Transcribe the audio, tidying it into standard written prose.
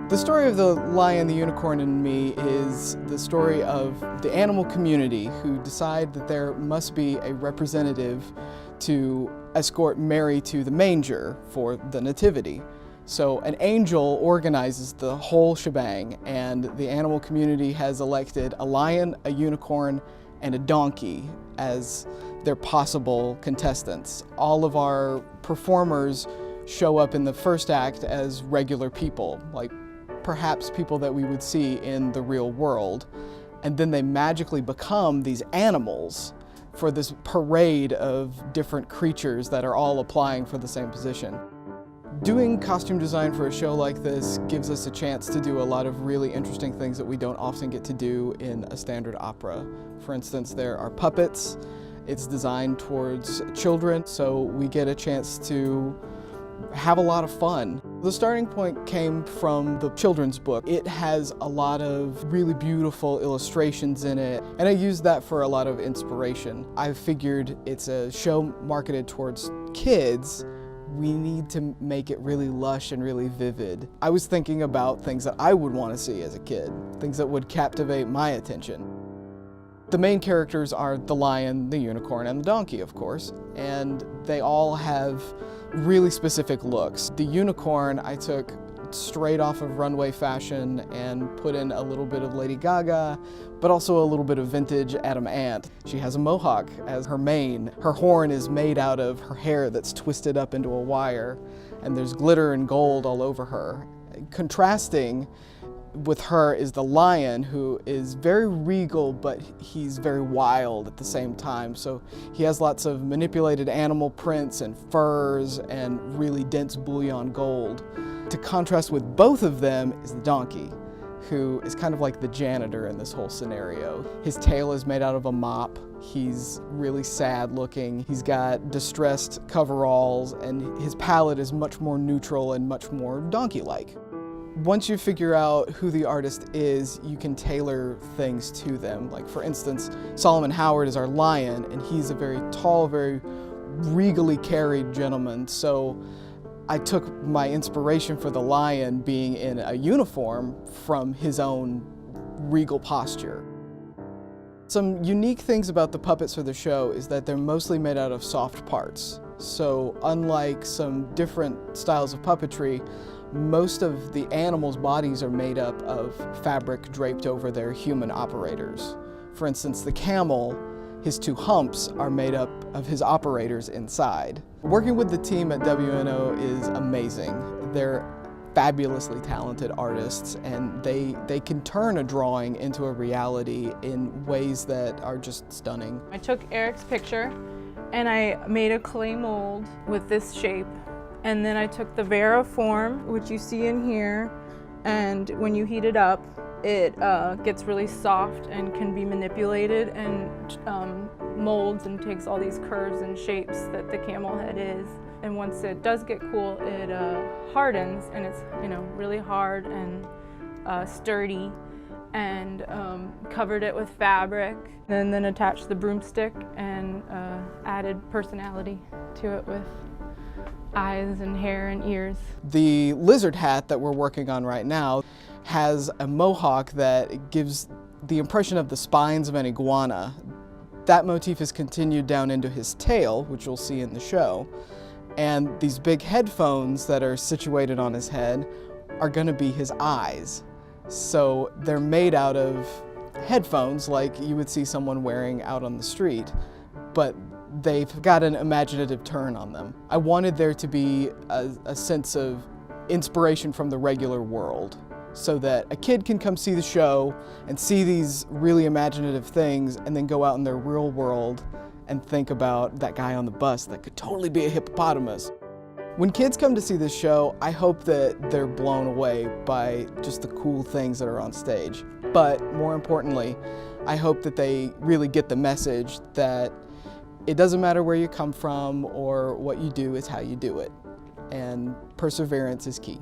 The story of The Lion, the Unicorn, and Me is the story of the animal community who decide that there must be a representative to escort Mary to the manger for the Nativity. So an angel organizes the whole shebang, and the animal community has elected a lion, a unicorn, and a donkey as their possible contestants. All of our performers show up in the first act as regular people, like perhaps people that we would see in the real world, and then they magically become these animals for this parade of different creatures that are all applying for the same position. Doing costume design for a show like this gives us a chance to do a lot of really interesting things that we don't often get to do in a standard opera. For instance, there are puppets. It's designed towards children, so we get a chance to have a lot of fun. The starting point came from the children's book. It has a lot of really beautiful illustrations in it, and I used that for a lot of inspiration. I figured it's a show marketed towards kids. We need to make it really lush and really vivid. I was thinking about things that I would want to see as a kid, things that would captivate my attention. The main characters are the lion, the unicorn, and the donkey, of course, and they all have really specific looks. The unicorn I took straight off of runway fashion and put in a little bit of Lady Gaga, but also a little bit of vintage Adam Ant. She has a mohawk as her mane. Her horn is made out of her hair that's twisted up into a wire, and there's glitter and gold all over her. Contrasting with her is the lion, who is very regal, but he's very wild at the same time. So he has lots of manipulated animal prints and furs and really dense bullion gold. To contrast with both of them is the donkey, who is kind of like the janitor in this whole scenario. His tail is made out of a mop. He's really sad looking. He's got distressed coveralls, and his palette is much more neutral and much more donkey-like. Once you figure out who the artist is, you can tailor things to them. Like, for instance, Solomon Howard is our lion, and he's a very tall, very regally carried gentleman. So I took my inspiration for the lion being in a uniform from his own regal posture. Some unique things about the puppets for the show is that they're mostly made out of soft parts. So unlike some different styles of puppetry, most of the animals' bodies are made up of fabric draped over their human operators. For instance, the camel, his two humps are made up of his operators inside. Working with the team at WNO is amazing. They're fabulously talented artists, and they can turn a drawing into a reality in ways that are just stunning. I took Erik's picture and I made a clay mold with this shape. And then I took the Vera form, which you see in here, and when you heat it up, it gets really soft and can be manipulated and molds and takes all these curves and shapes that the camel head is. And once it does get cool, it hardens, and it's really hard and sturdy, and covered it with fabric, and then attached the broomstick and added personality to it with eyes and hair and ears. The lizard hat that we're working on right now has a mohawk that gives the impression of the spines of an iguana. That motif is continued down into his tail, which you'll see in the show. And these big headphones that are situated on his head are going to be his eyes. So they're made out of headphones like you would see someone wearing out on the street, but they've got an imaginative turn on them. I wanted there to be a sense of inspiration from the regular world, so that a kid can come see the show and see these really imaginative things and then go out in their real world and think about that guy on the bus that could totally be a hippopotamus. When kids come to see this show, I hope that they're blown away by just the cool things that are on stage. But more importantly, I hope that they really get the message that it doesn't matter where you come from or what you do, it's how you do it. And perseverance is key.